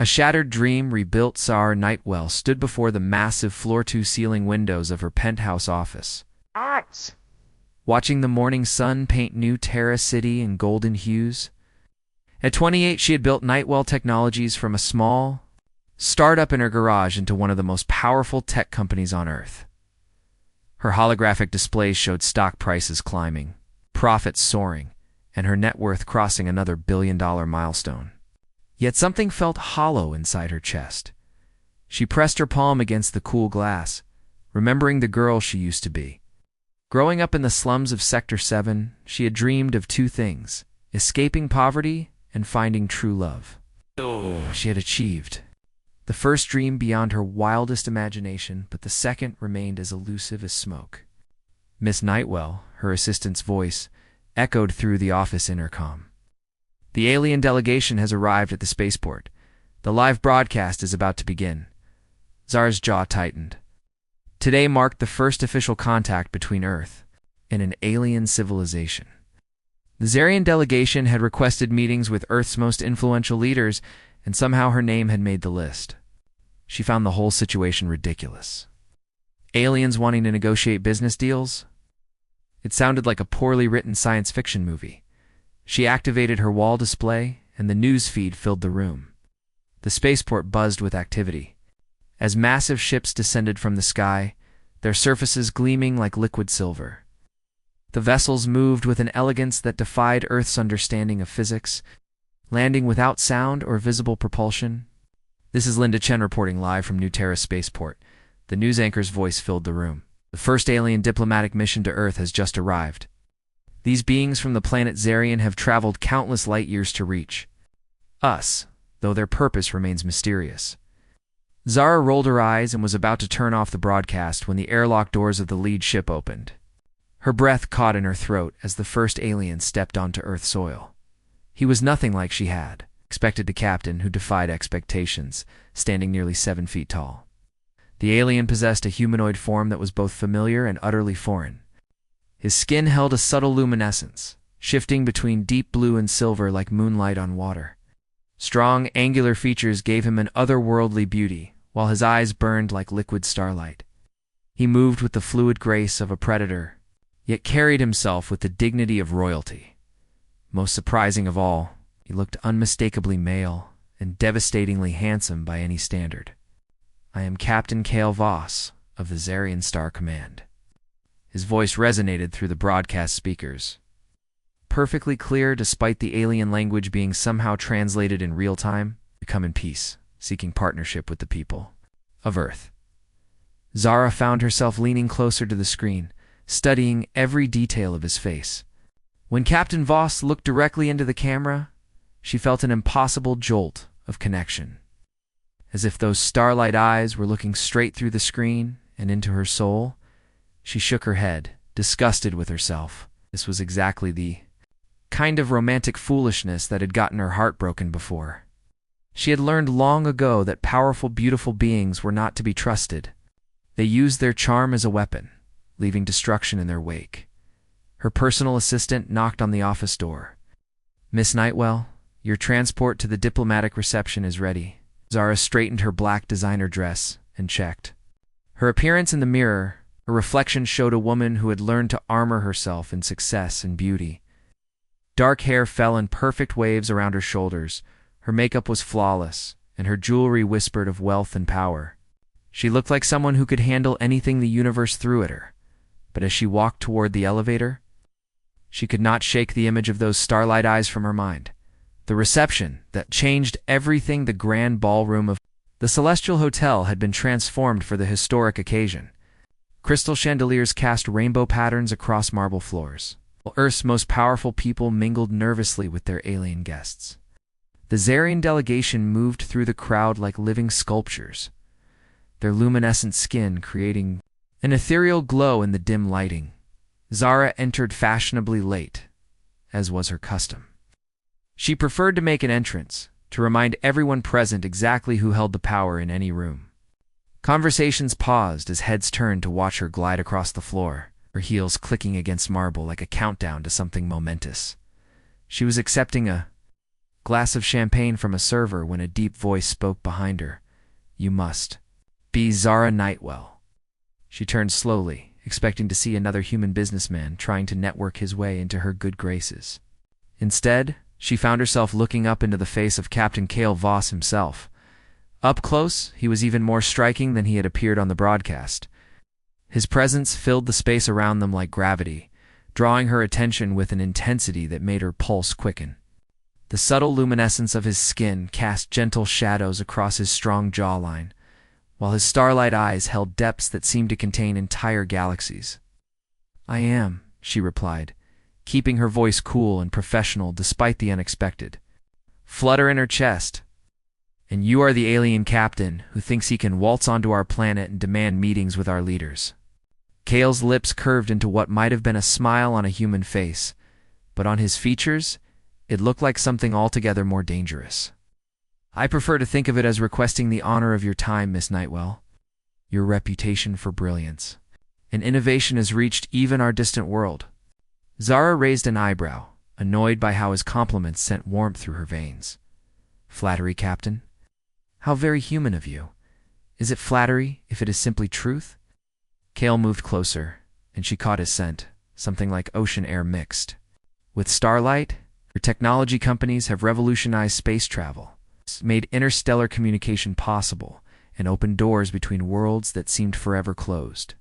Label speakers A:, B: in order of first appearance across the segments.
A: A shattered dream rebuilt Zara Nightwell stood before the massive floor-to-ceiling windows of her penthouse office, watching the morning sun paint new Terra City in golden hues. At 28, she had built Nightwell Technologies from a small startup in her garage into one of the most powerful tech companies on Earth. Her holographic displays showed stock prices climbing, profits soaring, and her net worth crossing another billion-dollar milestone. Yet something felt hollow inside her chest. She pressed her palm against the cool glass, remembering the girl she used to be. Growing up in the slums of Sector 7, she had dreamed of two things: escaping poverty and finding true love. She had achieved the first dream beyond her wildest imagination, but the second remained as elusive as smoke. Miss Nightwell, her assistant's voice, echoed through the office intercom. The alien delegation has arrived at the spaceport. The live broadcast is about to begin. Zara's jaw tightened. Today marked the first official contact between Earth and an alien civilization. The Zarian delegation had requested meetings with Earth's most influential leaders, and somehow her name had made the list. She found the whole situation ridiculous. Aliens wanting to negotiate business deals? It sounded like a poorly written science fiction movie. She activated her wall display, and the news feed filled the room. The spaceport buzzed with activity. As massive ships descended from the sky, their surfaces gleaming like liquid silver. The vessels moved with an elegance that defied Earth's understanding of physics, landing without sound or visible propulsion. This is Linda Chen reporting live from New Terra Spaceport. The news anchor's voice filled the room. The first alien diplomatic mission to Earth has just arrived. These beings from the planet Zarian have traveled countless light years to reach us, though their purpose remains mysterious. Zara rolled her eyes and was about to turn off the broadcast when the airlock doors of the lead ship opened. Her breath caught in her throat as the first alien stepped onto Earth soil. He was nothing like she had expected, a captain who defied expectations, standing nearly 7 feet tall. The alien possessed a humanoid form that was both familiar and utterly foreign. His skin held a subtle luminescence, shifting between deep blue and silver like moonlight on water. Strong, angular features gave him an otherworldly beauty, while his eyes burned like liquid starlight. He moved with the fluid grace of a predator, yet carried himself with the dignity of royalty. Most surprising of all, he looked unmistakably male and devastatingly handsome by any standard. "I am Captain Cale Voss of the Zarian Star Command." His voice resonated through the broadcast speakers, perfectly clear despite the alien language being somehow translated in real time. "Come in peace, seeking partnership with the people of Earth." Zara found herself leaning closer to the screen, studying every detail of his face. When Captain Voss looked directly into the camera, she felt an impossible jolt of connection. As if those starlight eyes were looking straight through the screen and into her soul. She shook her head, disgusted with herself. This was exactly the kind of romantic foolishness that had gotten her heart broken before. She had learned long ago that powerful, beautiful beings were not to be trusted. They used their charm as a weapon, leaving destruction in their wake. Her personal assistant knocked on the office door. "Miss Nightwell, your transport to the diplomatic reception is ready." Zara straightened her black designer dress and checked. Her appearance in the mirror, a reflection, showed a woman who had learned to armor herself in success and beauty. Dark hair fell in perfect waves around her shoulders. Her makeup was flawless, and her jewelry whispered of wealth and power. She looked like someone who could handle anything the universe threw at her. But as she walked toward the elevator, she could not shake the image of those starlight eyes from her mind. The reception that changed everything. The grand ballroom of the Celestial Hotel had been transformed for the historic occasion. Crystal chandeliers cast rainbow patterns across marble floors, while Earth's most powerful people mingled nervously with their alien guests. The Zarian delegation moved through the crowd like living sculptures, their luminescent skin creating an ethereal glow in the dim lighting. Zara entered fashionably late, as was her custom. She preferred to make an entrance, to remind everyone present exactly who held the power in any room. Conversations paused as heads turned to watch her glide across the floor, her heels clicking against marble like a countdown to something momentous. She was accepting a glass of champagne from a server when a deep voice spoke behind her. "You must be Zara Nightwell." She turned slowly, expecting to see another human businessman trying to network his way into her good graces. Instead, she found herself looking up into the face of Captain Cale Voss himself. Up close, he was even more striking than he had appeared on the broadcast. His presence filled the space around them like gravity, drawing her attention with an intensity that made her pulse quicken. The subtle luminescence of his skin cast gentle shadows across his strong jawline, while his starlight eyes held depths that seemed to contain entire galaxies. "I am," she replied, keeping her voice cool and professional despite the unexpected flutter in her chest. "And you are the alien captain who thinks he can waltz onto our planet and demand meetings with our leaders." Cale's lips curved into what might have been a smile on a human face, but on his features, it looked like something altogether more dangerous. "I prefer to think of it as requesting the honor of your time, Miss Nightwell. Your reputation for brilliance and innovation has reached even our distant world." Zara raised an eyebrow, annoyed by how his compliments sent warmth through her veins. "Flattery, Captain? How very human of you. Is it flattery if it is simply truth?" Cale moved closer, and she caught his scent, something like ocean air mixed. With starlight, your technology companies have revolutionized space travel, made interstellar communication possible, and opened doors between worlds that seemed forever closed.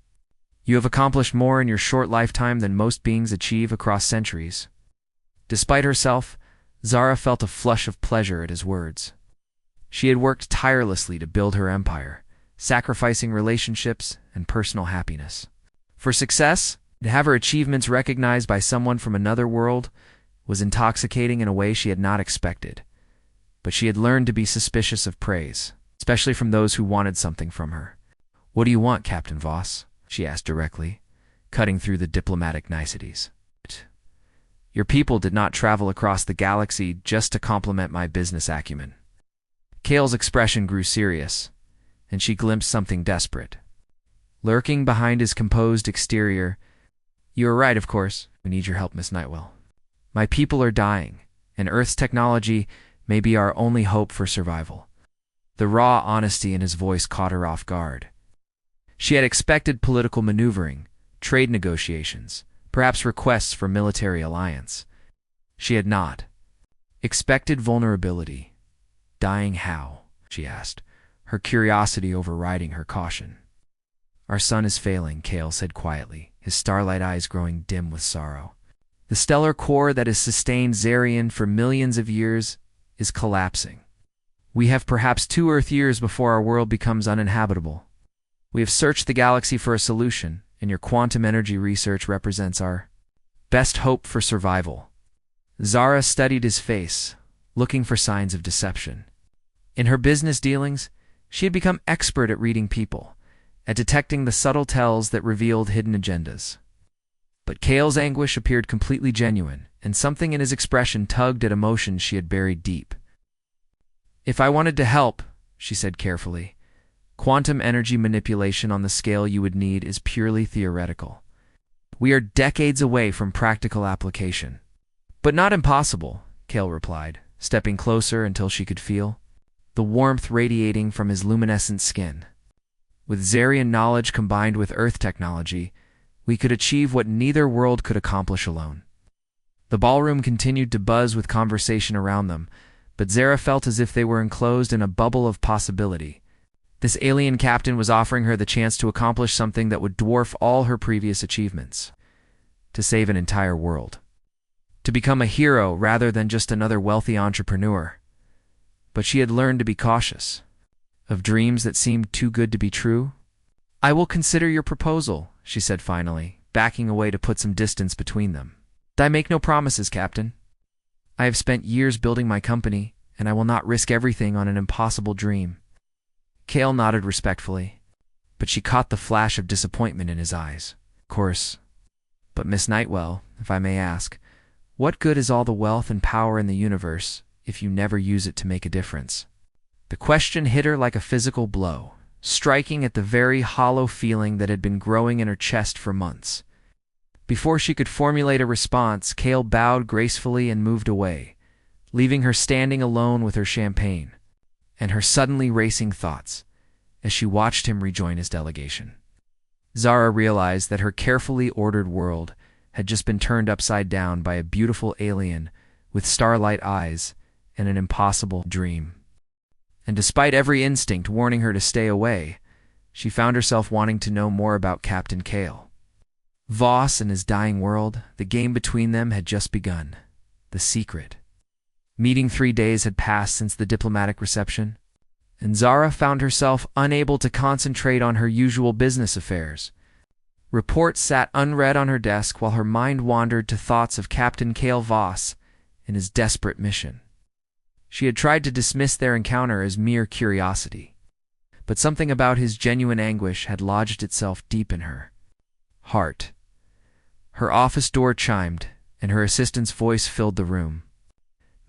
A: You have accomplished more in your short lifetime than most beings achieve across centuries. Despite herself, Zara felt a flush of pleasure at his words. She had worked tirelessly to build her empire, sacrificing relationships and personal happiness. For success, to have her achievements recognized by someone from another world was intoxicating in a way she had not expected. But she had learned to be suspicious of praise, especially from those who wanted something from her. "What do you want, Captain Voss?" she asked directly, cutting through the diplomatic niceties. "Your people did not travel across the galaxy just to compliment my business acumen." Cale's expression grew serious, and she glimpsed something desperate. Lurking behind his composed exterior, "You are right, of course. We need your help, Miss Nightwell. My people are dying, and Earth's technology may be our only hope for survival." The raw honesty in his voice caught her off guard. She had expected political maneuvering, trade negotiations, perhaps requests for military alliance. She had not expected vulnerability. "Dying how?" she asked, her curiosity overriding her caution. "Our sun is failing," Cale said quietly, his starlight eyes growing dim with sorrow. "The stellar core that has sustained Zarian for millions of years is collapsing. We have perhaps 2 Earth years before our world becomes uninhabitable. We have searched the galaxy for a solution, and your quantum energy research represents our best hope for survival." Zara studied his face, looking for signs of deception. In her business dealings, she had become expert at reading people, at detecting the subtle tells that revealed hidden agendas. But Cale's anguish appeared completely genuine, and something in his expression tugged at emotions she had buried deep. "If I wanted to help," she said carefully, "quantum energy manipulation on the scale you would need is purely theoretical. We are decades away from practical application." "But not impossible," Cale replied, stepping closer until she could feel the warmth radiating from his luminescent skin. "With Zarian knowledge combined with Earth technology, we could achieve what neither world could accomplish alone." The ballroom continued to buzz with conversation around them, but Zara felt as if they were enclosed in a bubble of possibility. This alien captain was offering her the chance to accomplish something that would dwarf all her previous achievements. To save an entire world. To become a hero rather than just another wealthy entrepreneur. But she had learned to be cautious. Of dreams that seemed too good to be true? "I will consider your proposal," she said finally, backing away to put some distance between them. "I make no promises, Captain. I have spent years building my company, and I will not risk everything on an impossible dream." Cale nodded respectfully, but she caught the flash of disappointment in his eyes. "Of course. But Miss Nightwell, if I may ask, what good is all the wealth and power in the universe if you never use it to make a difference?" The question hit her like a physical blow, striking at the very hollow feeling that had been growing in her chest for months. Before she could formulate a response, Cale bowed gracefully and moved away, leaving her standing alone with her champagne and her suddenly racing thoughts as she watched him rejoin his delegation. Zara realized that her carefully ordered world had just been turned upside down by a beautiful alien with starlight eyes and an impossible dream. And despite every instinct warning her to stay away, she found herself wanting to know more about Captain Kale. Voss and his dying world, the game between them had just begun. The secret. Meeting 3 days had passed since the diplomatic reception, and Zara found herself unable to concentrate on her usual business affairs. Reports sat unread on her desk while her mind wandered to thoughts of Captain Kale Voss and his desperate mission. She had tried to dismiss their encounter as mere curiosity, but something about his genuine anguish had lodged itself deep in her heart. Her office door chimed, and her assistant's voice filled the room.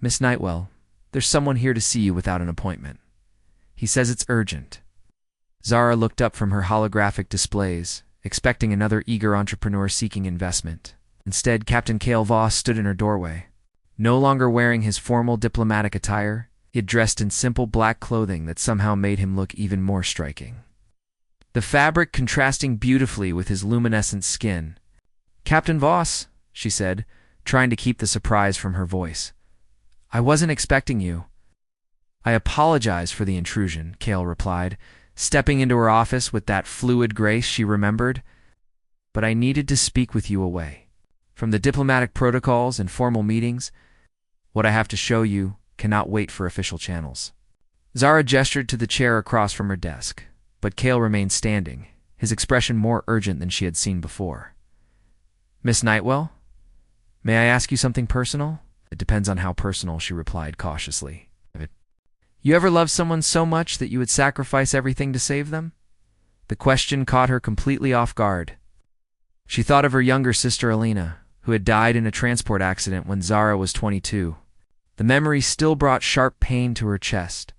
A: "Miss Nightwell, there's someone here to see you without an appointment. He says it's urgent." Zara looked up from her holographic displays, expecting another eager entrepreneur seeking investment. Instead, Captain Kale Voss stood in her doorway. No longer wearing his formal diplomatic attire, he had dressed in simple black clothing that somehow made him look even more striking, the fabric contrasting beautifully with his luminescent skin. "Captain Voss," she said, trying to keep the surprise from her voice. "I wasn't expecting you." "I apologize for the intrusion," Kale replied, stepping into her office with that fluid grace she remembered. "But I needed to speak with you away from the diplomatic protocols and formal meetings. What I have to show you cannot wait for official channels." Zara gestured to the chair across from her desk, but Kale remained standing, his expression more urgent than she had seen before. "Miss Nightwell, may I ask you something personal?" "It depends on how personal," she replied cautiously. "You ever loved someone so much that you would sacrifice everything to save them?" The question caught her completely off guard. She thought of her younger sister Alina, who had died in a transport accident when Zara was 22. The memory still brought sharp pain to her chest,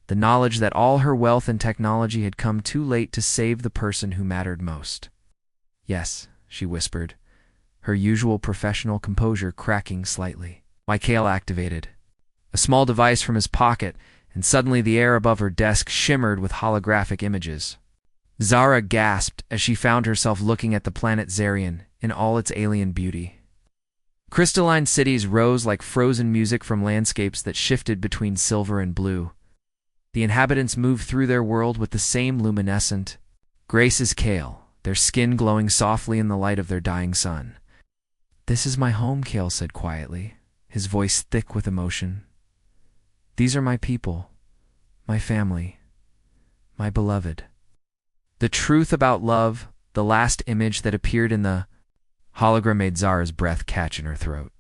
A: the knowledge that all her wealth and technology had come too late to save the person who mattered most. "Yes," she whispered, her usual professional composure cracking slightly. Kale activated a small device from his pocket, and suddenly the air above her desk shimmered with holographic images. Zara gasped as she found herself looking at the planet Zarian in all its alien beauty. Crystalline cities rose like frozen music from landscapes that shifted between silver and blue. The inhabitants moved through their world with the same luminescent grace as Kale, their skin glowing softly in the light of their dying sun. "This is my home," Kale said quietly, his voice thick with emotion. "These are my people, my family, my beloved." The truth about love, the last image that appeared in the hologram, made Zara's breath catch in her throat.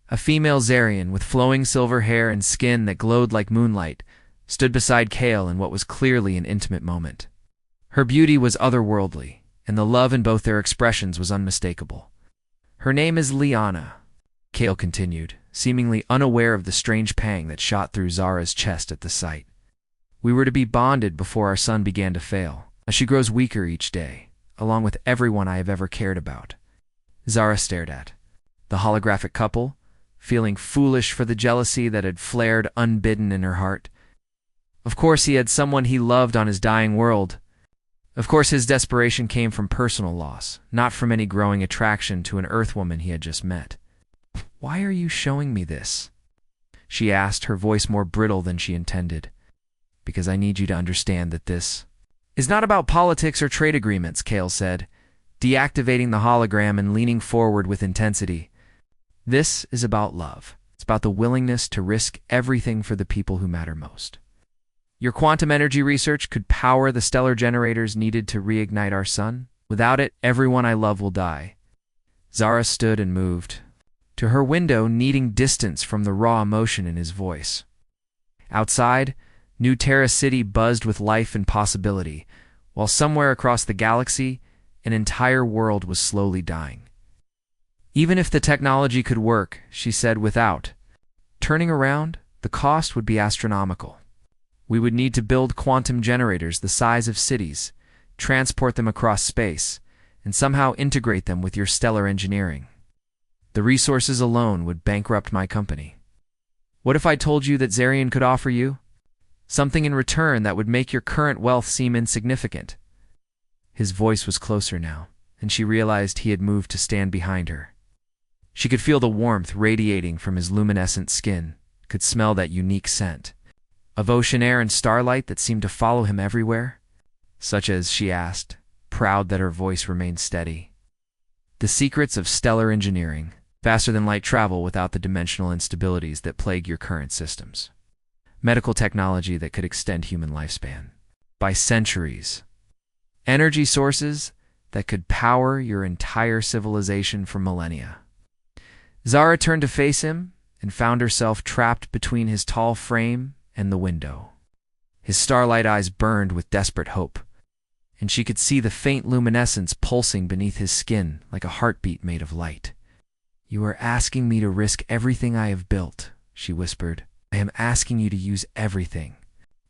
A: A female Zarian with flowing silver hair and skin that glowed like moonlight stood beside Kale in what was clearly an intimate moment. Her beauty was otherworldly, and the love in both their expressions was unmistakable. "Her name is Liana," Kale continued, seemingly unaware of the strange pang that shot through Zara's chest at the sight. "We were to be bonded before our son began to fail. As she grows weaker each day, along with everyone I have ever cared about." Zara stared at the holographic couple, feeling foolish for the jealousy that had flared unbidden in her heart. Of course he had someone he loved on his dying world. Of course his desperation came from personal loss, not from any growing attraction to an Earthwoman he had just met. "Why are you showing me this?" she asked, her voice more brittle than she intended. "Because I need you to understand that this is not about politics or trade agreements," Kale said, deactivating the hologram and leaning forward with intensity. "This is about love. It's about the willingness to risk everything for the people who matter most. Your quantum energy research could power the stellar generators needed to reignite our sun. Without it, everyone I love will die." Zara stood and moved to her window, needing distance from the raw emotion in his voice. Outside, New Terra City buzzed with life and possibility, while somewhere across the galaxy, an entire world was slowly dying. "Even if the technology could work," she said, "without turning around, the cost would be astronomical. We would need to build quantum generators the size of cities, transport them across space, and somehow integrate them with your stellar engineering. The resources alone would bankrupt my company." What if I told you that Zarian could offer you something in return that would make your current wealth seem insignificant? His voice was closer now, and she realized he had moved to stand behind her. She could feel the warmth radiating from his luminescent skin, could smell that unique scent of ocean air and starlight that seemed to follow him everywhere. Such as, she asked, proud that her voice remained steady. The secrets of stellar engineering, faster than light travel without the dimensional instabilities that plague your current systems. Medical technology that could extend human lifespan by centuries. Energy sources that could power your entire civilization for millennia. Zara turned to face him and found herself trapped between his tall frame and the window. His starlight eyes burned with desperate hope, and she could see the faint luminescence pulsing beneath his skin like a heartbeat made of light. "You are asking me to risk everything I have built," she whispered. "I am asking you to use everything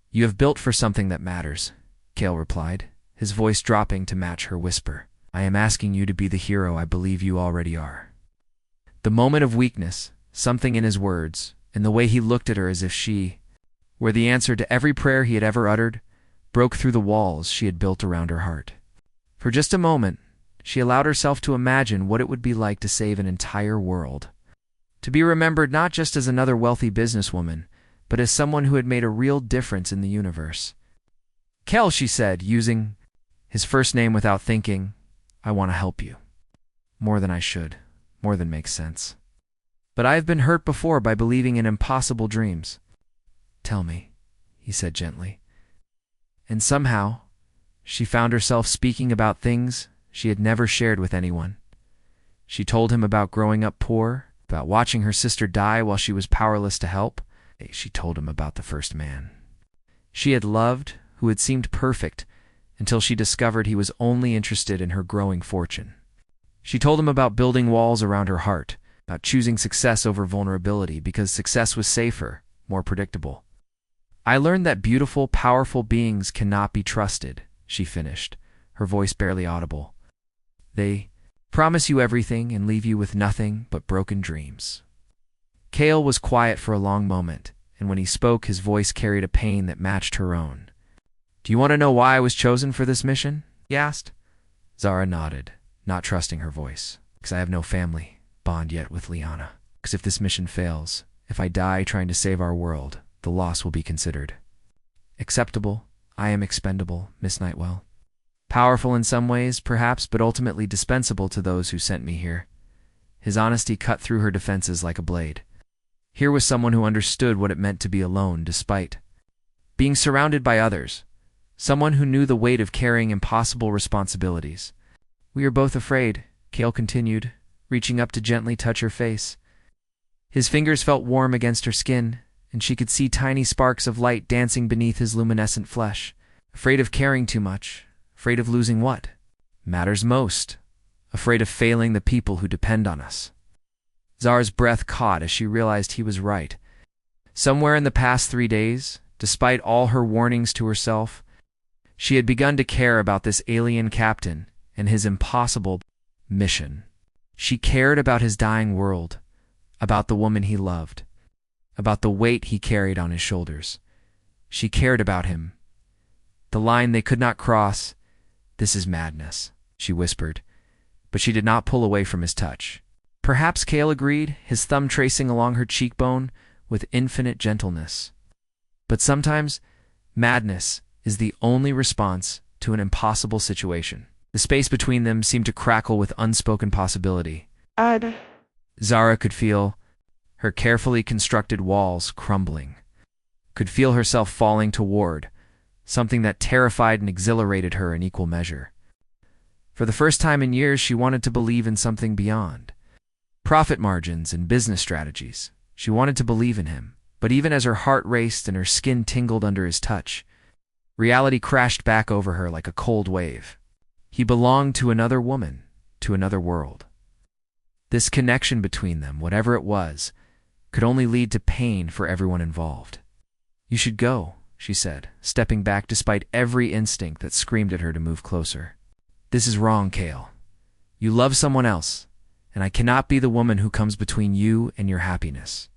A: you have built for something that matters," Cale replied, his voice dropping to match her whisper. "I am asking you to be the hero I believe you already are." The moment of weakness, something in his words, and the way he looked at her as if she were the answer to every prayer he had ever uttered, broke through the walls she had built around her heart. For just a moment, she allowed herself to imagine what it would be like to save an entire world. To be remembered not just as another wealthy businesswoman, but as someone who had made a real difference in the universe. "Kel," she said, using his first name without thinking, "I want to help you. More than I should, more than makes sense. But I have been hurt before by believing in impossible dreams." "Tell me," he said gently. And somehow, she found herself speaking about things she had never shared with anyone. She told him about growing up poor, about watching her sister die while she was powerless to help. She told him about the first man she had loved, who had seemed perfect, until she discovered he was only interested in her growing fortune. She told him about building walls around her heart, about choosing success over vulnerability because success was safer, more predictable. "I learned that beautiful, powerful beings cannot be trusted," she finished, her voice barely audible. "They promise you everything and leave you with nothing but broken dreams." Cale was quiet for a long moment, and when he spoke, his voice carried a pain that matched her own. "Do you want to know why I was chosen for this mission?" he asked. Zara nodded, not trusting her voice. "Because I have no family bond yet with Liana. Because if this mission fails, if I die trying to save our world, the loss will be considered acceptable. I am expendable, Miss Nightwell. Powerful in some ways, perhaps, but ultimately dispensable to those who sent me here." His honesty cut through her defenses like a blade. Here was someone who understood what it meant to be alone despite being surrounded by others, someone who knew the weight of carrying impossible responsibilities. "We are both afraid," Cale continued, reaching up to gently touch her face. His fingers felt warm against her skin, and she could see tiny sparks of light dancing beneath his luminescent flesh. "Afraid of caring too much. Afraid of losing what matters most. Afraid of failing the people who depend on us." Zara's breath caught as she realized he was right. Somewhere in the past 3 days, despite all her warnings to herself, she had begun to care about this alien captain and his impossible mission. She cared about his dying world, about the woman he loved, about the weight he carried on his shoulders. She cared about him. The line they could not cross. "This is madness," she whispered, but she did not pull away from his touch. Perhaps, Cale agreed, his thumb tracing along her cheekbone with infinite gentleness. But sometimes, madness is the only response to an impossible situation. The space between them seemed to crackle with unspoken possibility. Zara could feel her carefully constructed walls crumbling, could feel herself falling toward something that terrified and exhilarated her in equal measure. For the first time in years, she wanted to believe in something beyond profit margins and business strategies. She wanted to believe in him, but even as her heart raced and her skin tingled under his touch, reality crashed back over her like a cold wave. He belonged to another woman, to another world. This connection between them, whatever it was, could only lead to pain for everyone involved. "You should go," she said, stepping back despite every instinct that screamed at her to move closer. "This is wrong, Cale. You love someone else, and I cannot be the woman who comes between you and your happiness."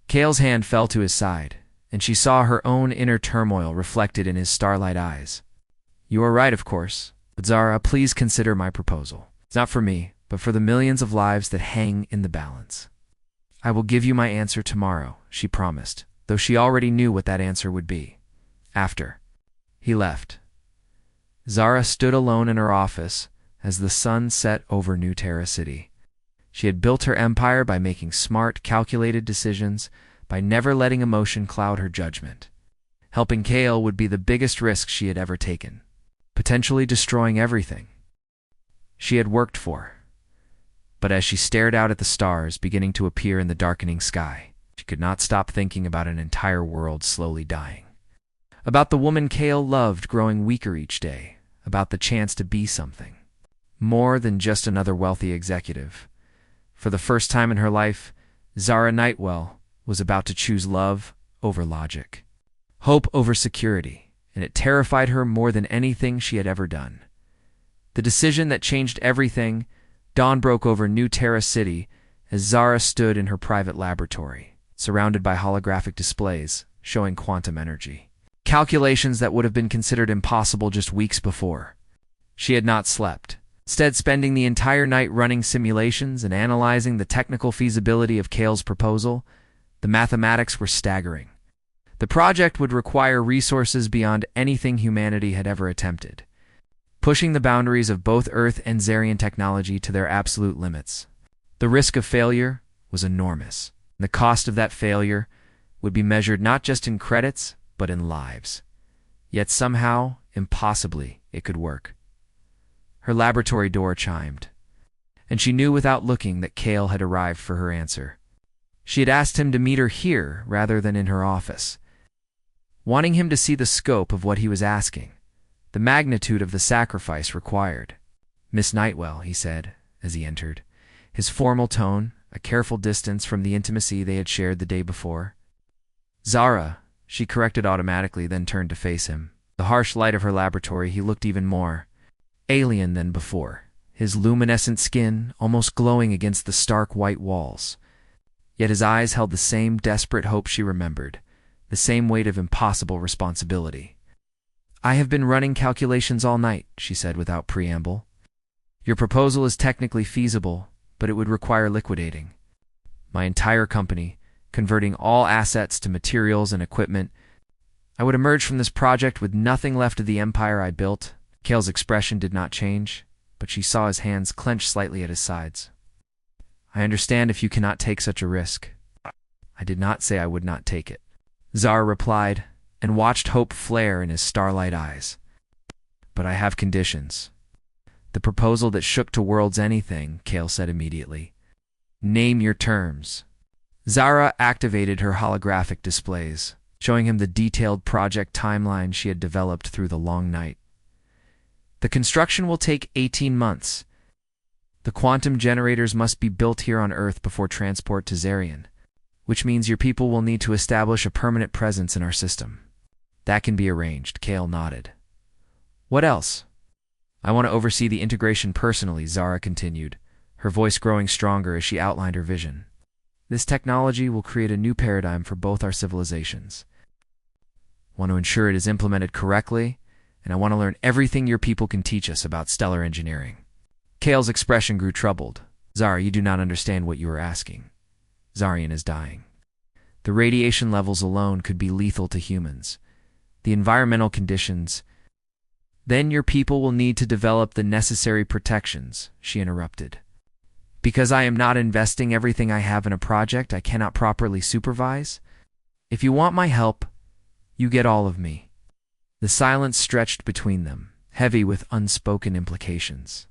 A: Kale's hand fell to his side, and she saw her own inner turmoil reflected in his starlight eyes. You are right, of course, but Zara, please consider my proposal. It's not for me, but for the millions of lives that hang in the balance. I will give you my answer tomorrow, she promised, though she already knew what that answer would be. After he left, Zara stood alone in her office as the sun set over New Terra City. She had built her empire by making smart, calculated decisions, by never letting emotion cloud her judgment. Helping Kale would be the biggest risk she had ever taken, potentially destroying everything she had worked for. But as she stared out at the stars beginning to appear in the darkening sky, she could not stop thinking about an entire world slowly dying. About the woman Kale loved growing weaker each day, about the chance to be something more than just another wealthy executive. For the first time in her life, Zara Nightwell was about to choose love over logic, hope over security, and it terrified her more than anything she had ever done. The decision that changed everything, dawn broke over New Terra City as Zara stood in her private laboratory, surrounded by holographic displays showing quantum energy. Calculations that would have been considered impossible just weeks before. She had not slept, instead spending the entire night running simulations and analyzing the technical feasibility of Kale's proposal. The mathematics were staggering. The project would require resources beyond anything humanity had ever attempted, pushing the boundaries of both Earth and Zarian technology to their absolute limits. The risk of failure was enormous, and the cost of that failure would be measured not just in credits, but in lives. Yet somehow, impossibly, it could work. Her laboratory door chimed, and she knew without looking that Kale had arrived for her answer. She had asked him to meet her here rather than in her office, wanting him to see the scope of what he was asking, the magnitude of the sacrifice required. Miss Nightwell, he said, as he entered, his formal tone a careful distance from the intimacy they had shared the day before. Zara, she corrected automatically, then turned to face him. The harsh light of her laboratory, he looked even more alien than before, his luminescent skin almost glowing against the stark white walls. Yet his eyes held the same desperate hope she remembered, the same weight of impossible responsibility. I have been running calculations all night, she said without preamble. Your proposal is technically feasible, but it would require liquidating my entire company, converting all assets to materials and equipment. I would emerge from this project with nothing left of the empire I built. Kale's expression did not change, but she saw his hands clench slightly at his sides. I understand if you cannot take such a risk. I did not say I would not take it, Zara replied, and watched hope flare in his starlight eyes. But I have conditions. The proposal that shook to worlds anything, Kale said immediately. Name your terms. Zara activated her holographic displays, showing him the detailed project timeline she had developed through the long night. The construction will take 18 months. The quantum generators must be built here on Earth before transport to Zarian, which means your people will need to establish a permanent presence in our system. That can be arranged, Kale nodded. What else? I want to oversee the integration personally, Zara continued, her voice growing stronger as she outlined her vision. This technology will create a new paradigm for both our civilizations. I want to ensure it is implemented correctly, and I want to learn everything your people can teach us about stellar engineering. Kale's expression grew troubled. Zara, you do not understand what you are asking. Zarian is dying. The radiation levels alone could be lethal to humans. The environmental conditions. Then your people will need to develop the necessary protections, she interrupted. Because I am not investing everything I have in a project I cannot properly supervise? If you want my help, you get all of me. The silence stretched between them, heavy with unspoken implications.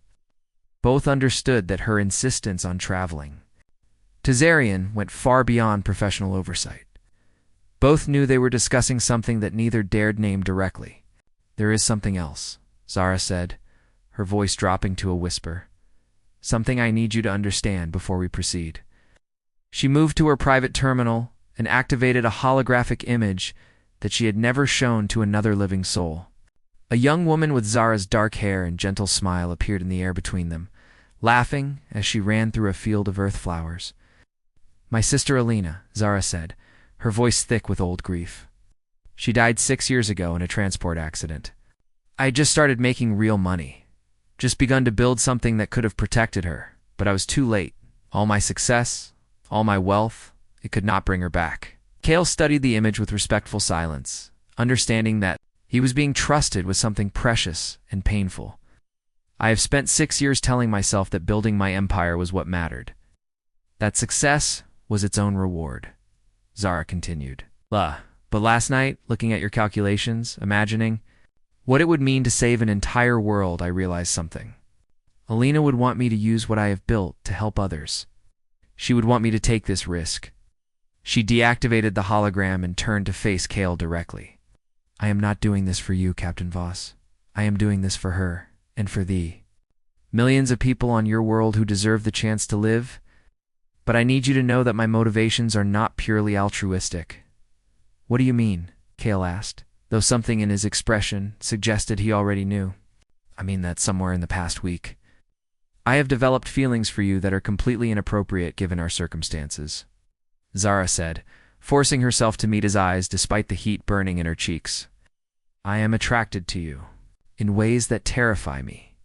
A: Both understood that her insistence on traveling to Zarian went far beyond professional oversight. Both knew they were discussing something that neither dared name directly. There is something else, Zara said, her voice dropping to a whisper. Something I need you to understand before we proceed. She moved to her private terminal and activated a holographic image that she had never shown to another living soul. A young woman with Zara's dark hair and gentle smile appeared in the air between them, laughing as she ran through a field of earth flowers. My sister Alina, Zara said, her voice thick with old grief. She died 6 years ago in a transport accident. I had just started making real money, just begun to build something that could have protected her, but I was too late. All my success, all my wealth, it could not bring her back. Cale studied the image with respectful silence, understanding that he was being trusted with something precious and painful. I have spent 6 years telling myself that building my empire was what mattered. That success was its own reward. Zara continued. But last night, looking at your calculations, imagining what it would mean to save an entire world, I realized something. Alina would want me to use what I have built to help others. She would want me to take this risk. She deactivated the hologram and turned to face Cale directly. I am not doing this for you, Captain Voss. I am doing this for her, and for thee. Millions of people on your world who deserve the chance to live, but I need you to know that my motivations are not purely altruistic. What do you mean? Cale asked, though something in his expression suggested he already knew. I mean that somewhere in the past week, I have developed feelings for you that are completely inappropriate given our circumstances, Zara said, forcing herself to meet his eyes despite the heat burning in her cheeks. I am attracted to you in ways that terrify me.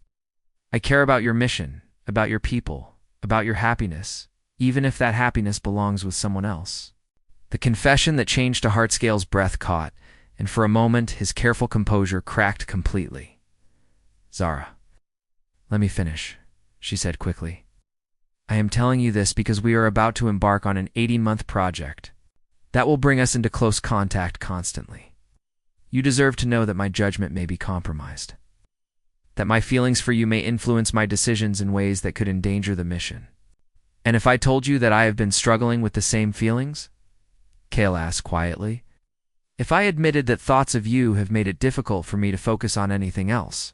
A: I care about your mission, about your people, about your happiness, even if that happiness belongs with someone else. The confession that changed to Hartscale's breath caught, and for a moment his careful composure cracked completely. Zara, let me finish, she said quickly. I am telling you this because we are about to embark on an 80-month project that will bring us into close contact constantly. You deserve to know that my judgment may be compromised, that my feelings for you may influence my decisions in ways that could endanger the mission. And if I told you that I have been struggling with the same feelings? Cale asked quietly. If I admitted that thoughts of you have made it difficult for me to focus on anything else,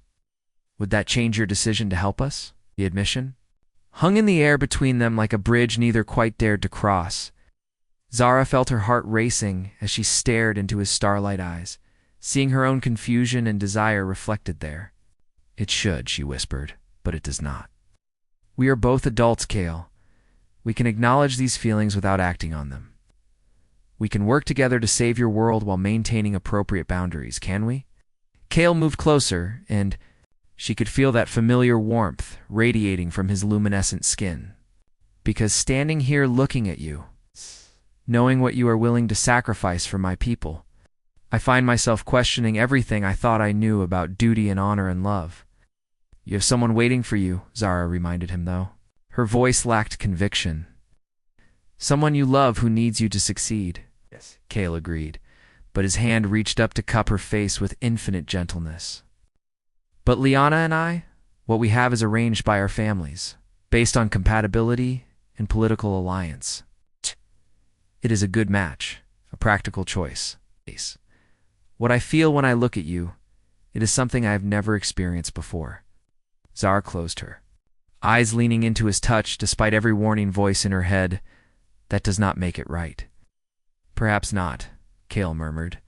A: would that change your decision to help us? The admission hung in the air between them like a bridge neither quite dared to cross. Zara felt her heart racing as she stared into his starlight eyes, seeing her own confusion and desire reflected there. It should, she whispered, but it does not. We are both adults, Cale. We can acknowledge these feelings without acting on them. We can work together to save your world while maintaining appropriate boundaries, can we? Cale moved closer, and she could feel that familiar warmth radiating from his luminescent skin. Because standing here looking at you, knowing what you are willing to sacrifice for my people, I find myself questioning everything I thought I knew about duty and honor and love. You have someone waiting for you, Zara reminded him, though. Her voice lacked conviction. Someone you love who needs you to succeed. Yes, Cale agreed, but his hand reached up to cup her face with infinite gentleness. But Liana and I, what we have is arranged by our families, based on compatibility and political alliance. It is a good match, a practical choice. What I feel when I look at you, it is something I have never experienced before. Zara closed her eyes, leaning into his touch despite every warning voice in her head. That does not make it right. Perhaps not, Cale murmured,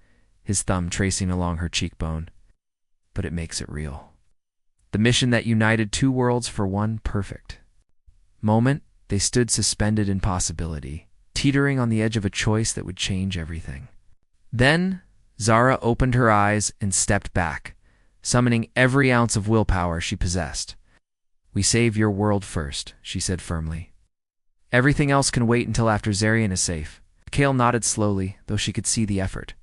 A: his thumb tracing along her cheekbone. But it makes it real. The mission that united two worlds for one perfect moment, they stood suspended in possibility, teetering on the edge of a choice that would change everything. Then, Zara opened her eyes and stepped back, summoning every ounce of willpower she possessed. We save your world first, she said firmly. Everything else can wait until after Zarian is safe. Cale nodded slowly, though she could see the effort.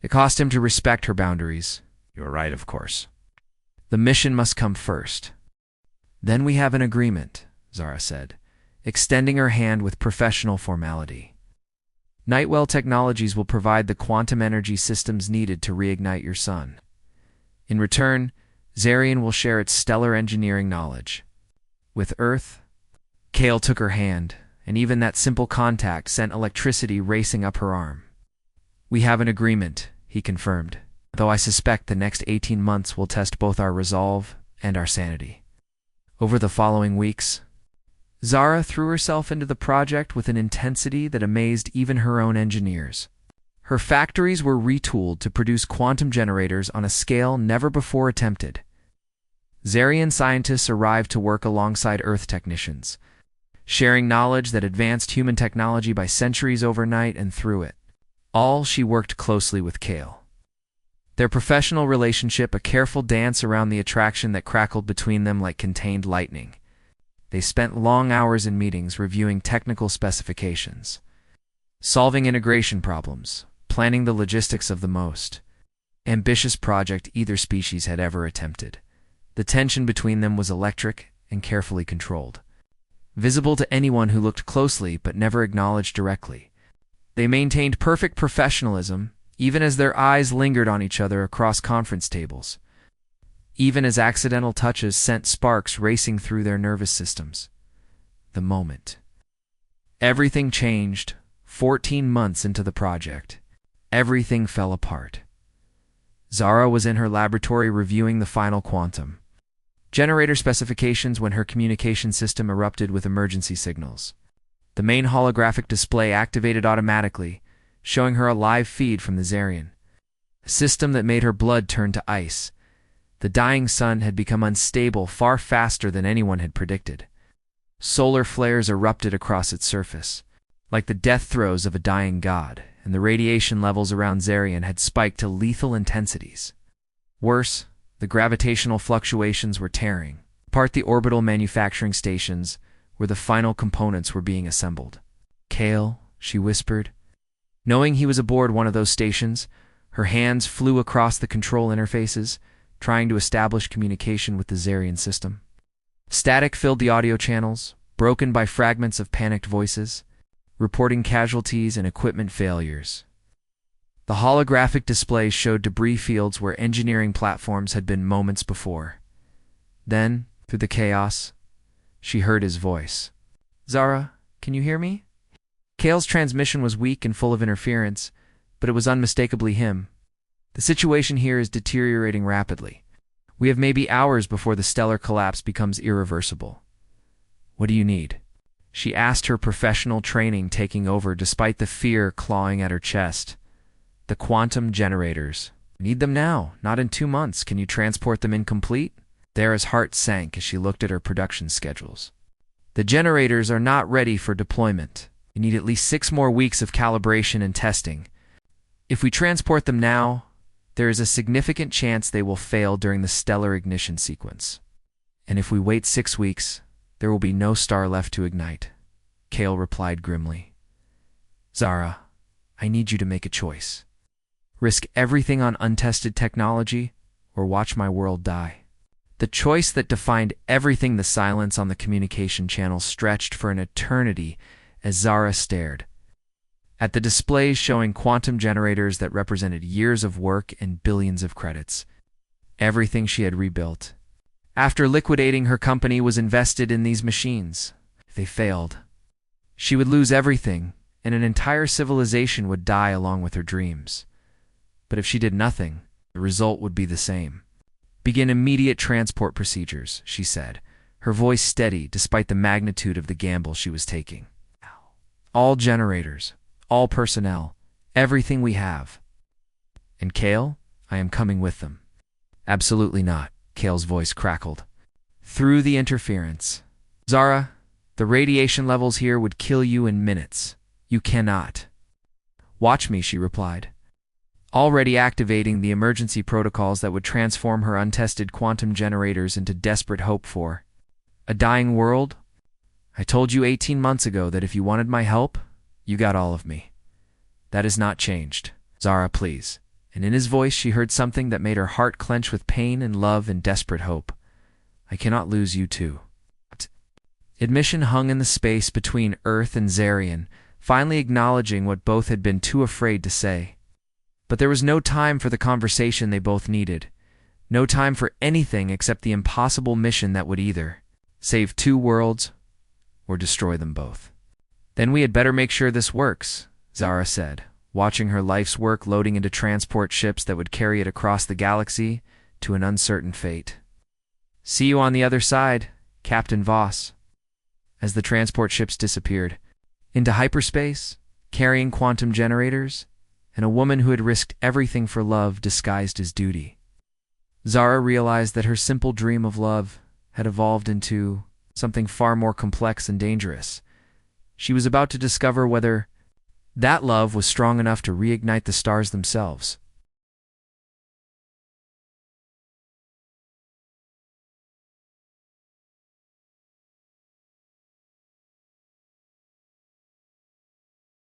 A: It cost him to respect her boundaries. You are right, of course. The mission must come first. Then we have an agreement, Zara said, extending her hand with professional formality. Nightwell Technologies will provide the quantum energy systems needed to reignite your sun. In return, Zarian will share its stellar engineering knowledge. With Earth, Cale took her hand, and even that simple contact sent electricity racing up her arm. We have an agreement, he confirmed, though I suspect the next 18 months will test both our resolve and our sanity. Over the following weeks, Zara threw herself into the project with an intensity that amazed even her own engineers. Her factories were retooled to produce quantum generators on a scale never before attempted. Zarian scientists arrived to work alongside Earth technicians, sharing knowledge that advanced human technology by centuries overnight and through it. All she worked closely with Kale. Their professional relationship a careful dance around the attraction that crackled between them like contained lightning. They spent long hours in meetings reviewing technical specifications, solving integration problems, planning the logistics of the most ambitious project either species had ever attempted. The tension between them was electric and carefully controlled, visible to anyone who looked closely but never acknowledged directly. They maintained perfect professionalism, even as their eyes lingered on each other across conference tables, even as accidental touches sent sparks racing through their nervous systems. The moment everything changed, 14 months into the project, everything fell apart. Zara was in her laboratory reviewing the final quantum generator specifications when her communication system erupted with emergency signals. The main holographic display activated automatically, showing her a live feed from the Zarian, a system that made her blood turn to ice. The dying sun had become unstable far faster than anyone had predicted. Solar flares erupted across its surface, like the death throes of a dying god, and the radiation levels around Zarian had spiked to lethal intensities. Worse, the gravitational fluctuations were tearing apart the orbital manufacturing stations where the final components were being assembled. "Kale," she whispered. Knowing he was aboard one of those stations, her hands flew across the control interfaces, trying to establish communication with the Zarian system. Static filled the audio channels, broken by fragments of panicked voices, reporting casualties and equipment failures. The holographic displays showed debris fields where engineering platforms had been moments before. Then, through the chaos, she heard his voice. "Zara, can you hear me?" Kale's transmission was weak and full of interference, but it was unmistakably him. "The situation here is deteriorating rapidly. We have maybe hours before the stellar collapse becomes irreversible. What do you need?" She asked, her professional training taking over despite the fear clawing at her chest. "The quantum generators. Need them now, not in 2 months. Can you transport them incomplete?" Zara's heart sank as she looked at her production schedules. "The generators are not ready for deployment. You need at least 6 more weeks of calibration and testing. If we transport them now, there is a significant chance they will fail during the stellar ignition sequence. And if we wait 6 weeks, there will be no star left to ignite," Kale replied grimly. "Zara, I need you to make a choice. Risk everything on untested technology, or watch my world die." The choice that defined everything. The silence on the communication channel stretched for an eternity as Zara stared at the displays showing quantum generators that represented years of work and billions of credits. Everything she had rebuilt after liquidating her company was invested in these machines. If they failed, she would lose everything, and an entire civilization would die along with her dreams. But if she did nothing, the result would be the same. "Begin immediate transport procedures," she said, her voice steady despite the magnitude of the gamble she was taking. "All generators, all personnel, everything we have." "And Kale? I am coming with them." "Absolutely not," Kale's voice crackled through the interference. "Zara, the radiation levels here would kill you in minutes. You cannot." "Watch me," she replied, already activating the emergency protocols that would transform her untested quantum generators into desperate hope for a dying world. "I told you 18 months ago that if you wanted my help, you got all of me. That has not changed. Zara, please." And in his voice she heard something that made her heart clench with pain and love and desperate hope. "I cannot lose you too." Admission hung in the space between Earth and Zarian, finally acknowledging what both had been too afraid to say. But there was no time for the conversation they both needed. No time for anything except the impossible mission that would either save 2 worlds or destroy them both. "Then we had better make sure this works," Zara said, watching her life's work loading into transport ships that would carry it across the galaxy to an uncertain fate. "See you on the other side, Captain Voss." As the transport ships disappeared into hyperspace, carrying quantum generators, and a woman who had risked everything for love disguised as duty, Zara realized that her simple dream of love had evolved into something far more complex and dangerous. She was about to discover whether That love was strong enough to reignite the stars themselves.